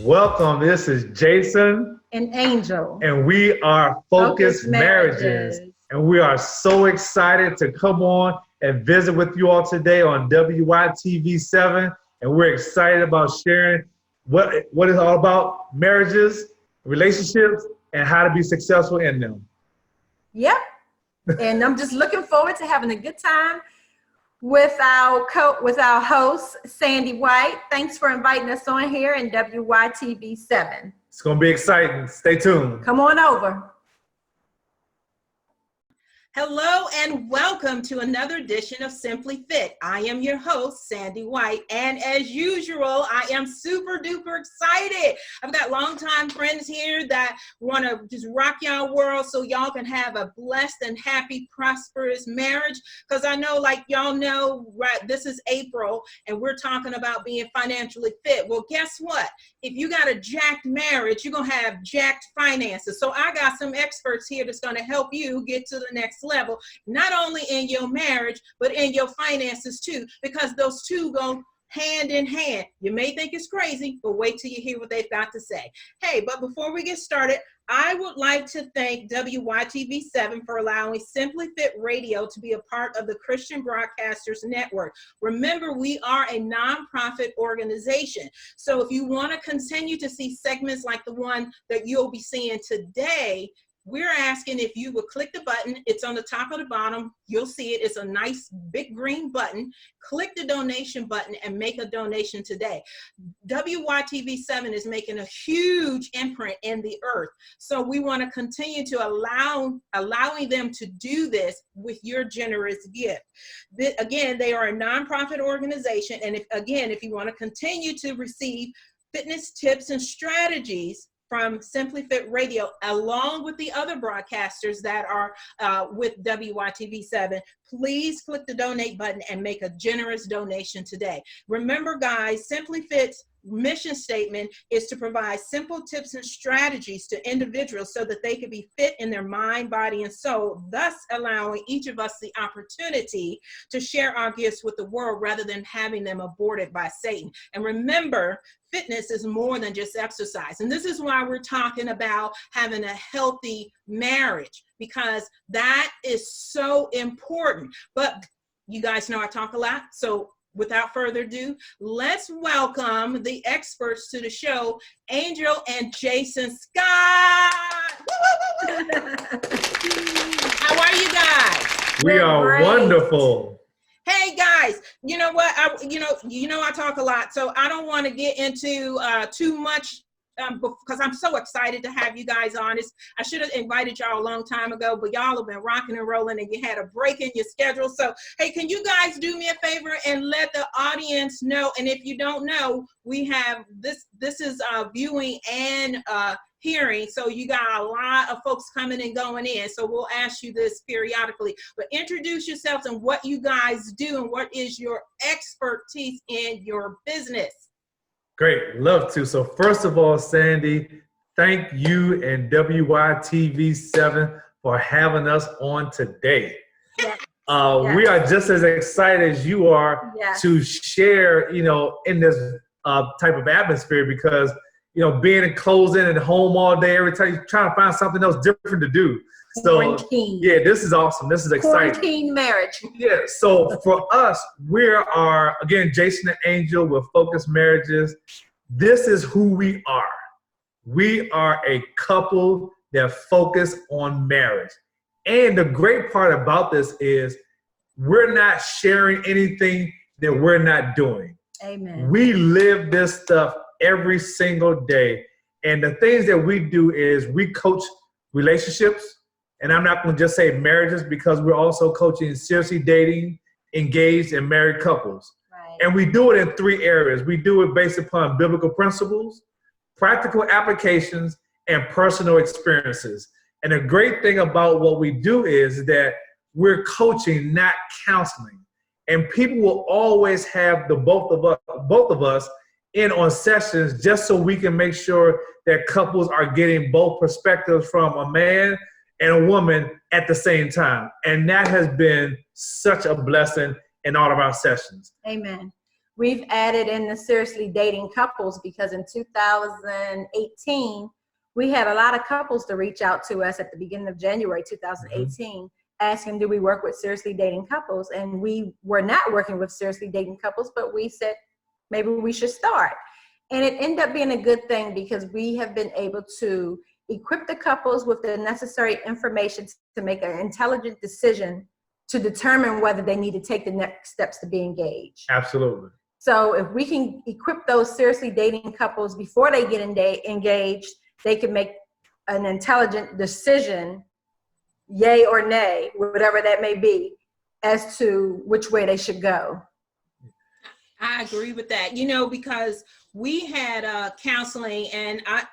Welcome. This is Jason and Angel, and we are Focused Marriages. And we are so excited to come on and visit with you all today on WYTV7. And we're excited about sharing what it's all about: marriages, relationships, and how to be successful in them. Yep. And I'm just looking forward to having a good time with our host, Sandy White. Thanks for inviting us on here in WYTV7. It's going to be exciting. Stay tuned. Come on over. Hello and welcome to another edition of Simply Fit. I am your host, Sandy White, and as usual, I am super duper excited. I've got longtime friends here that want to just rock y'all world so y'all can have a blessed and happy, prosperous marriage. Because I know, like y'all know, right, this is April and we're talking about being financially fit. Well, guess what? If you got a jacked marriage, you're going to have jacked finances. So I got some experts here that's going to help you get to the next level, not only in your marriage, but in your finances too, because those two go hand in hand. You may think it's crazy, but wait till you hear what they've got to say. Hey, but before we get started, I would like to thank WYTV7 for allowing Simply Fit Radio to be a part of the Christian Broadcasters Network. Remember, we are a nonprofit organization. So if you want to continue to see segments like the one that you'll be seeing today, we're asking if you would click the button. It's on the top of the bottom. You'll see it. It's a nice big green button. Click the donation button and make a donation today. WYTV7 is making a huge imprint in the earth. So we want to continue to allowing them to do this with your generous gift. Again, they are a nonprofit organization. And if you want to continue to receive fitness tips and strategies from Simply Fit Radio, along with the other broadcasters that are with WYTV7, please click the donate button and make a generous donation today. Remember, guys, Simply Fit's mission statement is to provide simple tips and strategies to individuals so that they can be fit in their mind, body, and soul, thus allowing each of us the opportunity to share our gifts with the world rather than having them aborted by Satan. And remember, fitness is more than just exercise. And this is why we're talking about having a healthy marriage, because that is so important. But you guys know I talk a lot, so without further ado, let's welcome the experts to the show, Angel and Jason Scott. How are you guys? We are great. Wonderful. Hey guys, you know what? I talk a lot, so I don't want to get into too much because I'm so excited to have you guys on. I should have invited y'all a long time ago, but y'all have been rocking and rolling and you had a break in your schedule. So, hey, can you guys do me a favor and let the audience know? And if you don't know, we have this is viewing and hearing. So you got a lot of folks coming and going in. So we'll ask you this periodically, but introduce yourselves and what you guys do and what is your expertise in your business. Great, love to. So first of all, Sandy, thank you and WYTV7 for having us on today. Yes. We are just as excited as you are to share, in this type of atmosphere, because, being in closing and home all day, every time you're trying to find something else different to do. So yeah, this is awesome. This is exciting. Quarantine marriage. Yeah. So for us, we are, again, Jason and Angel with Focused Marriages. This is who we are. We are a couple that focus on marriage. And the great part about this is we're not sharing anything that we're not doing. Amen. We live this stuff every single day. And the things that we do is we coach relationships. And I'm not going to just say marriages, because we're also coaching seriously dating, engaged, and married couples. Right. And we do it in three areas. We do it based upon biblical principles, practical applications, and personal experiences. And the great thing about what we do is that we're coaching, not counseling. And people will always have both of us in on sessions just so we can make sure that couples are getting both perspectives from a man and a woman at the same time. And that has been such a blessing in all of our sessions. Amen. we've added in the seriously dating couples because in 2018, we had a lot of couples to reach out to us at the beginning of January 2018, asking, do we work with seriously dating couples? And we were not working with seriously dating couples, but we said, maybe we should start. And it ended up being a good thing because we have been able to equip the couples with the necessary information to make an intelligent decision to determine whether they need to take the next steps to be engaged. Absolutely. So if we can equip those seriously dating couples before they get engaged, they can make an intelligent decision, yay or nay, whatever that may be, as to which way they should go. I agree with that, because we had counseling, and I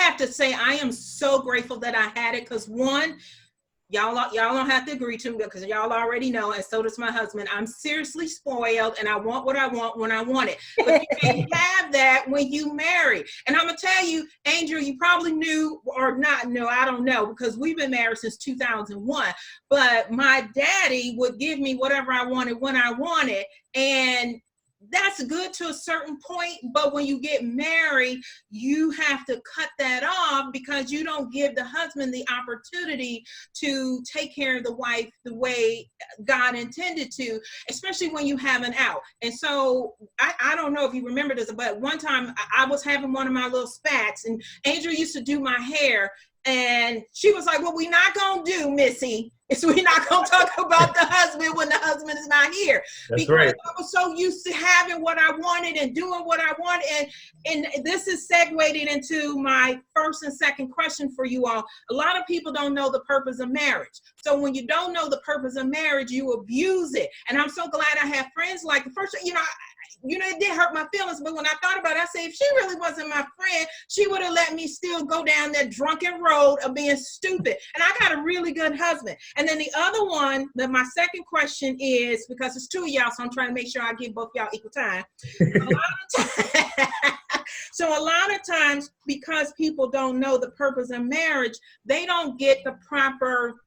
have to say I am so grateful that I had it, because one, y'all don't have to agree to me because y'all already know, and so does my husband, I'm seriously spoiled and I want what I want when I want it. But you can't have that when you marry. And I'm going to tell you, Angel, you probably knew or not know, I don't know, because we've been married since 2001. But my daddy would give me whatever I wanted when I wanted. And that's good to a certain point, but when you get married, you have to cut that off because you don't give the husband the opportunity to take care of the wife the way God intended to, especially when you have an out. And so I don't know if you remember this, but one time I was having one of my little spats, and Angel used to do my hair, and she was like, what we're not going to do, Missy, is we're not going to talk about the husband when the husband is not here. That's because right. I was so used to having what I wanted and doing what I wanted. And this is segued into my first and second question for you all. A lot of people don't know the purpose of marriage. So when you don't know the purpose of marriage, you abuse it. And I'm so glad I have friends like the first, it did hurt my feelings, but when I thought about it, I said, if she really wasn't my friend, she would have let me still go down that drunken road of being stupid. And I got a really good husband. And then the other one, my second question is, because it's two of y'all, so I'm trying to make sure I give both y'all equal time. So a lot of times, because people don't know the purpose of marriage, they don't get the proper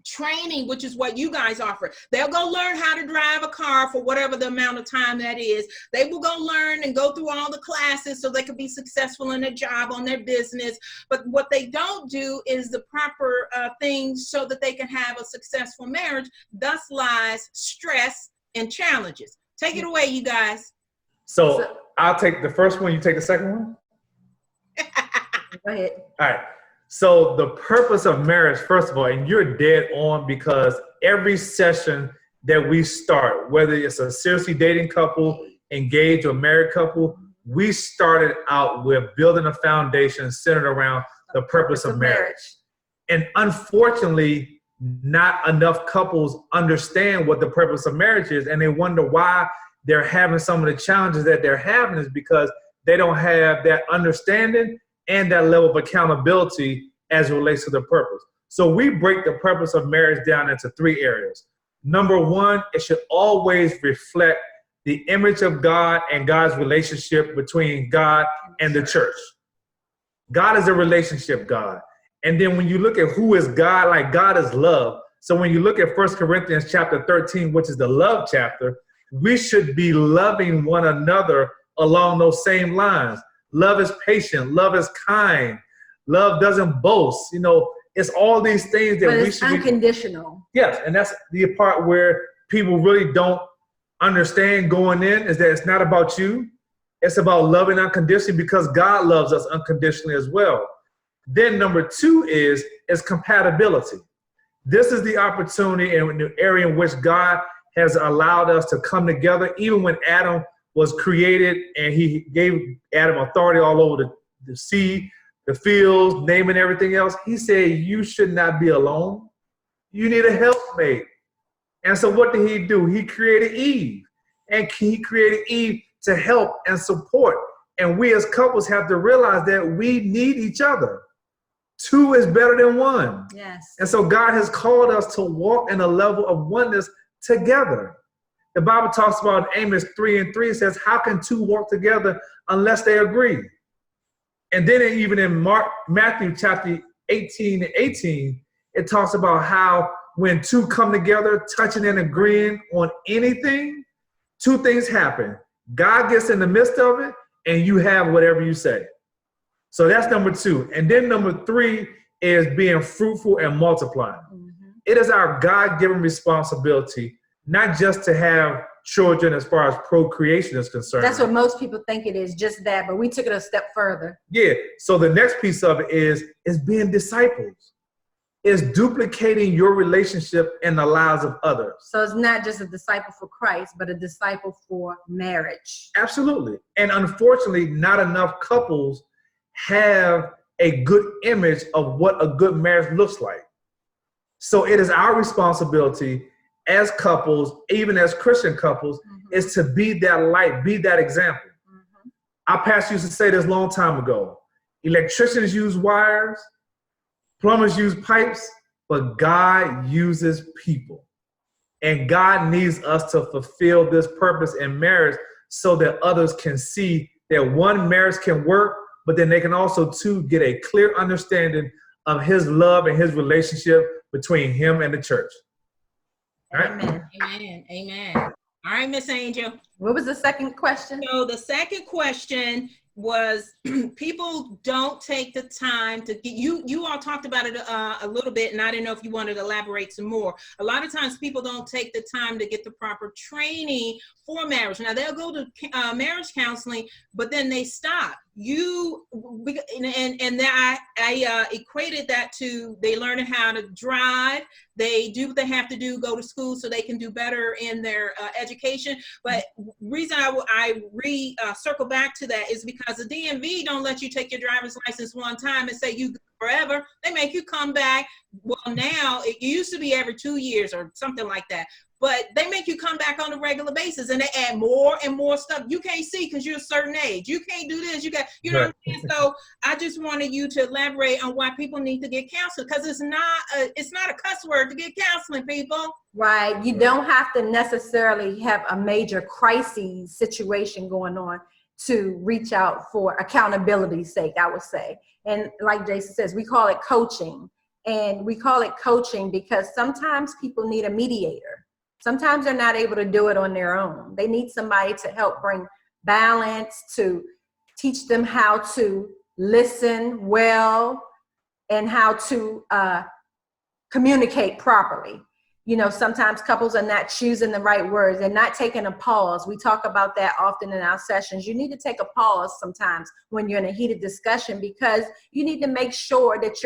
training, which is what you guys offer. They'll go learn how to drive a car for whatever the amount of time that is. They will go learn and go through all the classes so they can be successful in their job, on their business. But what they don't do is the proper things so that they can have a successful marriage. Thus lies stress and challenges. Take it away, you guys. So I'll take the first one. You take the second one? Go ahead. All right. So the purpose of marriage, first of all, and you're dead on, because every session that we start, whether it's a seriously dating couple, engaged or married couple, we started out with building a foundation centered around the purpose of marriage. And unfortunately, not enough couples understand what the purpose of marriage is, and they wonder why they're having some of the challenges that they're having is because they don't have that understanding and that level of accountability as it relates to the purpose. So we break the purpose of marriage down into three areas. Number one, it should always reflect the image of God and God's relationship between God and the church. God is a relationship God. And then when you look at who is God, like God is love. So when you look at 1 Corinthians chapter 13, which is the love chapter, we should be loving one another along those same lines. Love is patient. Love is kind. Love doesn't boast. It's all these things that we should be. Unconditional. Yes, and that's the part where people really don't understand going in, is that it's not about you. It's about loving unconditionally because God loves us unconditionally as well. Then number two is compatibility. This is the opportunity and the area in which God has allowed us to come together, even when Adam was created and he gave Adam authority all over the sea, the fields, naming everything else. He said, you should not be alone. You need a helpmate. And so what did he do? He created Eve, and he created Eve to help and support. And we as couples have to realize that we need each other. Two is better than one. Yes. And so God has called us to walk in a level of oneness together. The Bible talks about Amos 3:3. It says, how can two walk together unless they agree? And then even in Matthew chapter 18:18, it talks about how when two come together, touching and agreeing on anything, two things happen. God gets in the midst of it, and you have whatever you say. So that's number 2. And then number 3 is being fruitful and multiplying. Mm-hmm. It is our God-given responsibility not just to have children as far as procreation is concerned. That's what most people think it is, just that, but we took it a step further. Yeah. So the next piece of it is being disciples. Is duplicating your relationship in the lives of others. So it's not just a disciple for Christ, but a disciple for marriage. Absolutely. And unfortunately, not enough couples have a good image of what a good marriage looks like. So it is our responsibility as couples, even as Christian couples, mm-hmm. is to be that light, be that example. Mm-hmm. Our pastor used to say this a long time ago. Electricians use wires, plumbers use pipes, but God uses people. And God needs us to fulfill this purpose in marriage so that others can see that one, marriage can work, but then they can also, two, get a clear understanding of his love and his relationship between him and the church. All right? Amen. Amen. Amen. All right, Miss Angel. What was the second question? So the second question was people don't take the time to get you all talked about it a little bit, and I didn't know if you wanted to elaborate some more. A lot of times people don't take the time to get the proper training for marriage. Now they'll go to marriage counseling, but then they stop. I equated that to they learning how to drive. They do what they have to do, go to school so they can do better in their education. But reason I circle back to that is because the DMV don't let you take your driver's license one time and say you forever. They make you come back. Well, now it used to be every 2 years or something like that. But they make you come back on a regular basis, and they add more and more stuff you can't see because you're a certain age. You can't do this. You know what I'm saying? So I just wanted you to elaborate on why people need to get counseled, because it's not a cuss word to get counseling, people. Right. You don't have to necessarily have a major crisis situation going on to reach out for accountability's sake, I would say. And like Jason says, we call it coaching. And we call it coaching because sometimes people need a mediator. Sometimes they're not able to do it on their own. They need somebody to help bring balance, to teach them how to listen well and how to communicate properly. You know, sometimes couples are not choosing the right words. They're not taking a pause. We talk about that often in our sessions. You need to take a pause sometimes when you're in a heated discussion, because you need to make sure that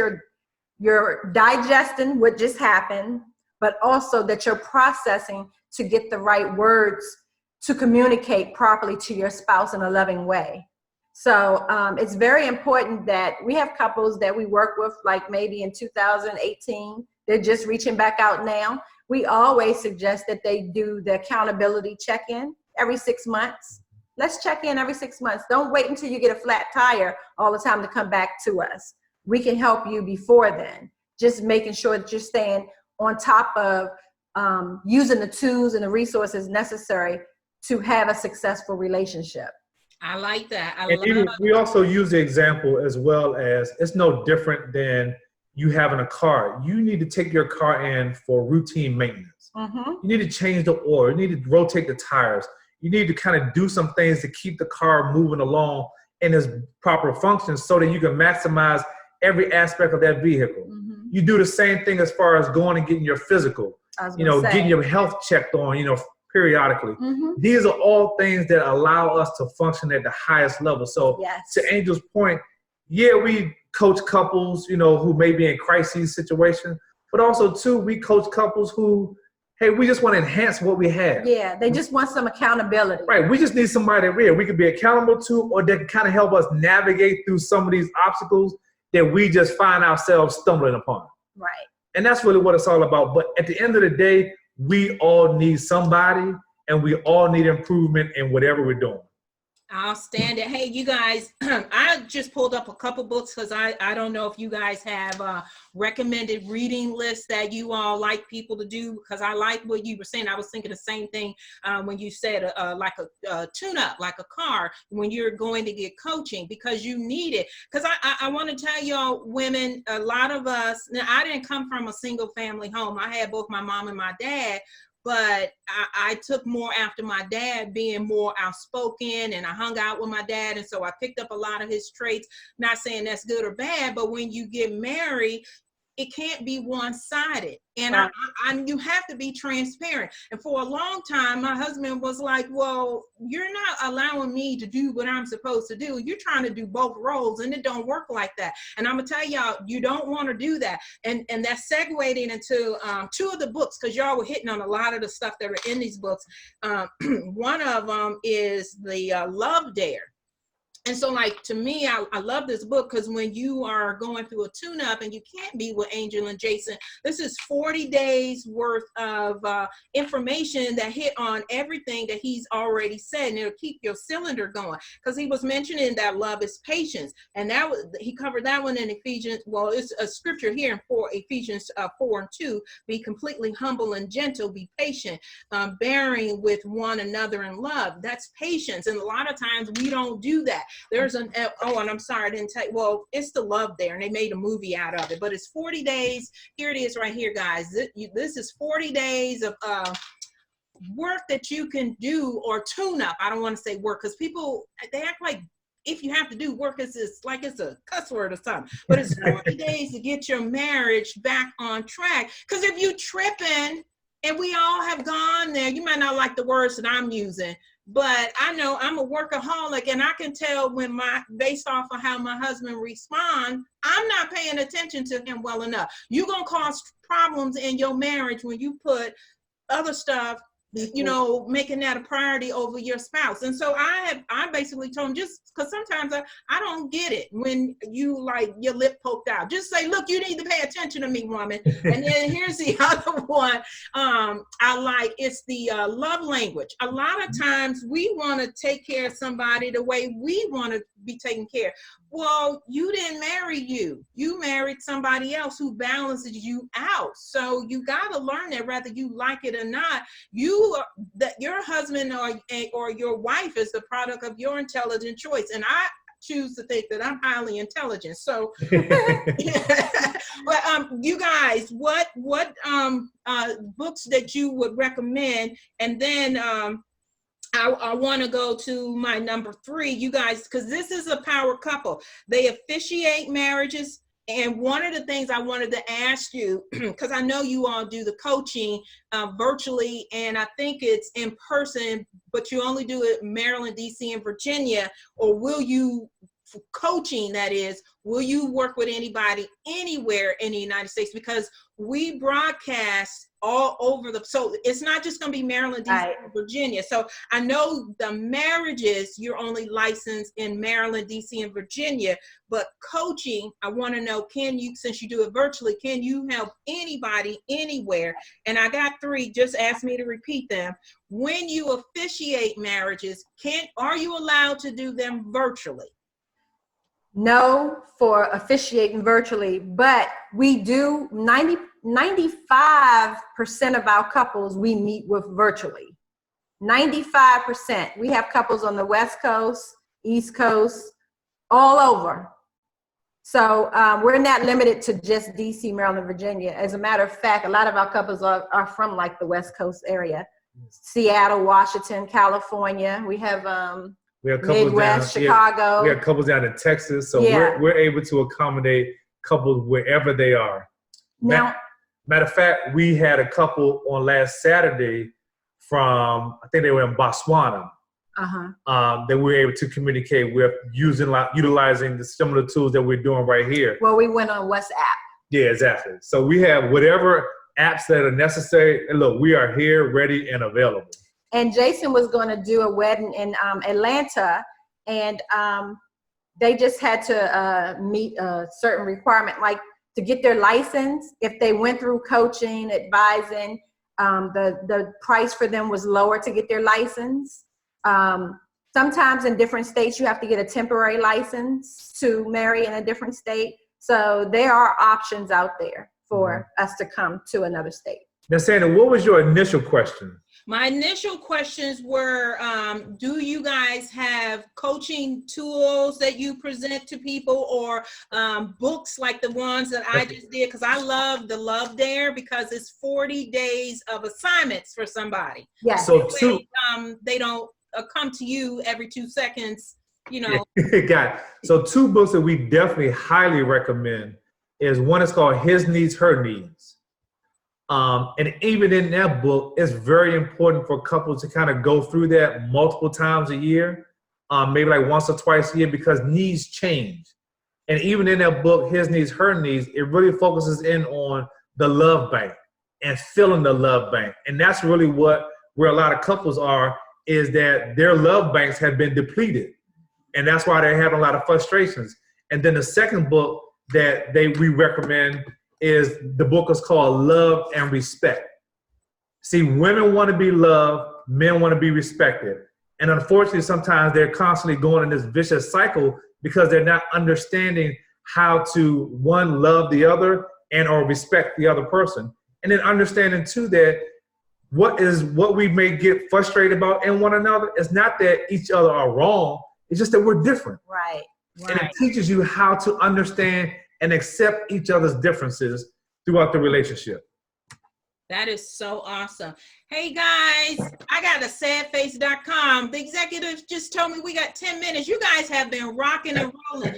you're digesting what just happened, but also that you're processing to get the right words to communicate properly to your spouse in a loving way. So it's very important that we have couples that we work with, like maybe in 2018, they're just reaching back out now. We always suggest that they do the accountability check-in every 6 months. Let's check in every 6 months. Don't wait until you get a flat tire all the time to come back to us. We can help you before then. Just making sure that you're staying on top of using the tools and the resources necessary to have a successful relationship. I like that. We also use the example as well as it's no different than you having a car. You need to take your car in for routine maintenance. Mm-hmm. You need to change the oil. You need to rotate the tires. You need to kind of do some things to keep the car moving along in its proper function so that you can maximize every aspect of that vehicle. Mm-hmm. You do the same thing as far as going and getting your physical, getting your health checked on, periodically. Mm-hmm. These are all things that allow us to function at the highest level. So to Angel's point, we coach couples, who may be in crisis situations, but also too, we coach couples who, hey, we just want to enhance what we have. Yeah, they just want some accountability. Right, we just need somebody that we could be accountable to, or that can kind of help us navigate through some of these obstacles that we just find ourselves stumbling upon. Right. And that's really what it's all about. But at the end of the day, we all need somebody, and we all need improvement in whatever we're doing. Outstanding. Hey, you guys, I just pulled up a couple books because I don't know if you guys have recommended reading lists that you all like people to do, because I like what you were saying. I was thinking the same thing when you said like a tune-up, like a car, when you're going to get coaching, because you need it. Because I want to tell y'all women, a lot of us, now I didn't come from a single family home. I had both my mom and my dad. but I took more after my dad being more outspoken, and I hung out with my dad. And so I picked up a lot of his traits, not saying that's good or bad, but when you get married, it can't be one-sided. And Right. you have to be transparent. And for a long time, my husband was like, well, you're not allowing me to do what I'm supposed to do. You're trying to do both roles, and it don't work like that. And I'm gonna tell y'all, you don't want to do that. And that segued into two of the books, because y'all were hitting on a lot of the stuff that are in these books. One of them is the Love Dare. And so, like, to me, I love this book, because when you are going through a tune-up and you can't be with Angel and Jason, this is 40 days worth of information that hit on everything that he's already said, and it'll keep your cylinder going. Because he was mentioning that love is patience, and he covered that one in Ephesians. Well, it's a scripture here in Ephesians 4:2. Be completely humble and gentle, be patient, bearing with one another in love. That's patience, and a lot of times we don't do that. There's and I'm sorry, I didn't tell you. Well, it's the Love Dare, and they made a movie out of it, but it's 40 days. Here it is right here, guys. This is 40 days of work that you can do, or tune up. I don't want to say work, because people, they act like if you have to do work, it's like it's a cuss word or something. But it's 40 days to get your marriage back on track. Because if you tripping, and we all have gone there, you might not like the words that I'm using, but I know I'm a workaholic, and I can tell when based off of how my husband responds, I'm not paying attention to him well enough. You're going to cause problems in your marriage when you put other stuff, you know, making that a priority over your spouse. And so I basically told him, just because sometimes I don't get it when you like your lip poked out. Just say, look, you need to pay attention to me, woman. And then here's the other one I like. It's the love language. A lot of times we want to take care of somebody the way we want to be taken care of. Well, you didn't marry you. You married somebody else who balances you out. So you got to learn that whether you like it or not, your husband or your wife is the product of your intelligent choice. And I choose to think that I'm highly intelligent. So, but you guys, what books that you would recommend? And then I want to go to my number 3, you guys, because this is a power couple. They officiate marriages. And one of the things I wanted to ask you, because I know you all do the coaching virtually, and I think it's in person, but you only do it in Maryland, DC, and Virginia, or will you, for coaching that is, will you work with anybody anywhere in the United States? Because we broadcast all over so it's not just going to be Maryland, DC, Right. and Virginia. So I know the marriages, you're only licensed in Maryland, DC, and Virginia, but coaching, I want to know, can you, since you do it virtually, can you help anybody anywhere? And I got 3, just ask me to repeat them. When you officiate marriages, are you allowed to do them virtually? No, for officiating virtually, but we do 95% of our couples we meet with virtually. 95%. We have couples on the West Coast, East Coast, all over. So we're not limited to just DC, Maryland, Virginia. As a matter of fact, a lot of our couples are from like the West Coast area. Seattle, Washington, California. We have couples Midwest, down, Chicago. we have couples down in Texas, so Yeah. we're able to accommodate couples wherever they are. Now, Matter of fact, we had a couple on last Saturday from, I think they were in Botswana, that we were able to communicate with utilizing the similar tools that we're doing right here. well, we went on WhatsApp. Yeah, exactly. So we have whatever apps that are necessary. And look, we are here, ready, and available. And Jason was going to do a wedding in Atlanta, and they just had to meet a certain requirement, like to get their license. If they went through coaching, advising, the price for them was lower to get their license. Sometimes in different states, you have to get a temporary license to marry in a different state. So there are options out there for us to come to another state. Now, Sandy, what was your initial question? My initial questions were, do you guys have coaching tools that you present to people, or books like the ones that I just did? Because I love the Love Dare, because it's 40 days of assignments for somebody. Yes. So They don't come to you every 2 seconds, you know. Got it. So 2 books that we definitely highly recommend is, one is called His Needs, Her Needs. And even in that book, it's very important for couples to kind of go through that multiple times a year, maybe like once or twice a year, because needs change. And even in that book, His Needs, Her Needs, it really focuses in on the love bank and filling the love bank. And that's really where a lot of couples are, is that their love banks have been depleted. And that's why they're having a lot of frustrations. And then the second book that we recommend is, the book is called Love and Respect. See, women want to be loved, men want to be respected. And unfortunately, sometimes they're constantly going in this vicious cycle because they're not understanding how to, one, love the other and or respect the other person. And then understanding too that what we may get frustrated about in one another is not that each other are wrong, it's just that we're different. Right. And it teaches you how to understand and accept each other's differences throughout the relationship. That is so awesome. Hey guys, I got a sadface.com. The executives just told me we got 10 minutes. You guys have been rocking and rolling.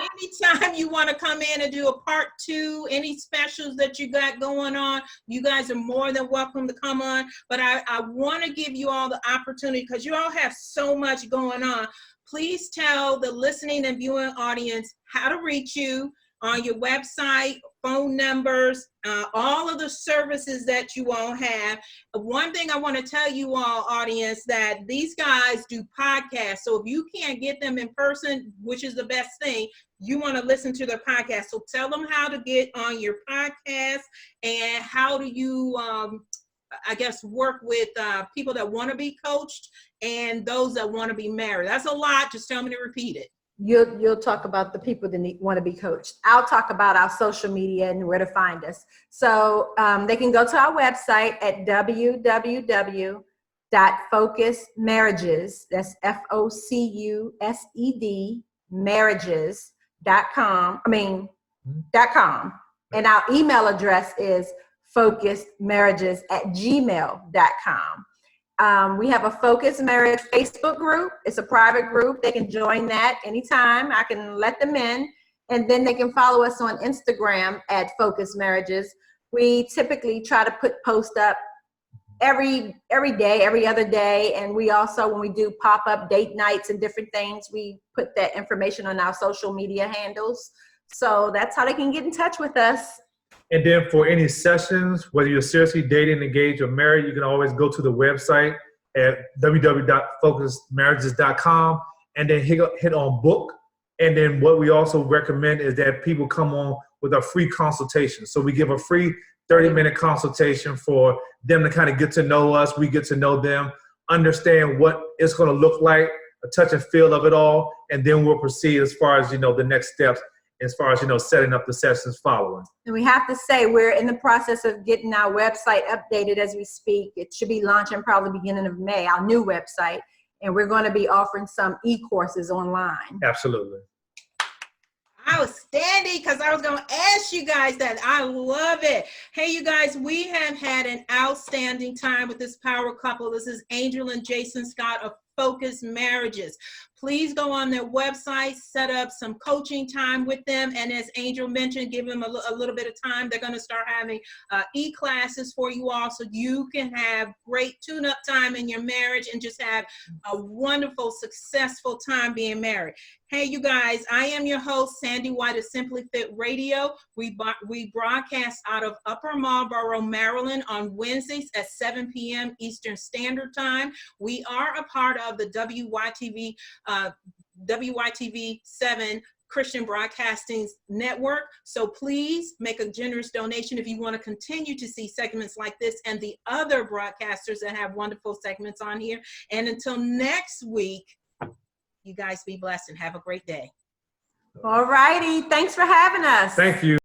Anytime you want to come in and do a part 2, any specials that you got going on, you guys are more than welcome to come on. But I want to give you all the opportunity, because you all have so much going on. Please tell the listening and viewing audience how to reach you on your website, phone numbers, all of the services that you all have. One thing I want to tell you all, audience, that these guys do podcasts. So if you can't get them in person, which is the best thing, you want to listen to their podcast. So tell them how to get on your podcast, and how do you, I guess, work with people that want to be coached and those that want to be married. That's a lot. Just tell me to repeat it. You'll talk about the people that want to be coached. I'll talk about our social media and where to find us. So they can go to our website at www.focusmarriages, that's FOCUSED, marriages.com, .com. And our email address is focusedmarriages@gmail.com. We have a Focus Marriage Facebook group. It's a private group. They can join that anytime. I can let them in. And then they can follow us on Instagram at Focus Marriages. We typically try to put posts up every day, every other day. And we also, when we do pop-up date nights and different things, we put that information on our social media handles. So that's how they can get in touch with us. And then for any sessions, whether you're seriously dating, engaged, or married, you can always go to the website at www.focusmarriages.com and then hit on book. And then what we also recommend is that people come on with a free consultation. So we give a free 30-minute consultation for them to kind of get to know us. We get to know them, understand what it's going to look like, a touch and feel of it all. And then we'll proceed as far as, the next steps, as far as, setting up the sessions following. And we have to say, we're in the process of getting our website updated as we speak. It should be launching probably beginning of May, our new website. And we're going to be offering some e-courses online. Absolutely. Outstanding, because I was going to ask you guys that. I love it. Hey, you guys, we have had an outstanding time with this power couple. This is Angel and Jason Scott of Focus Marriages. Please go on their website, set up some coaching time with them. And as Angel mentioned, give them a little bit of time. They're going to start having e-classes for you all, so you can have great tune-up time in your marriage and just have a wonderful, successful time being married. Hey, you guys, I am your host, Sandy White of Simply Fit Radio. We broadcast out of Upper Marlboro, Maryland on Wednesdays at 7 p.m. Eastern Standard Time. We are a part of the WYTV7 Christian Broadcasting Network. So please make a generous donation if you want to continue to see segments like this and the other broadcasters that have wonderful segments on here. And until next week, you guys be blessed and have a great day. All righty. Thanks for having us. Thank you.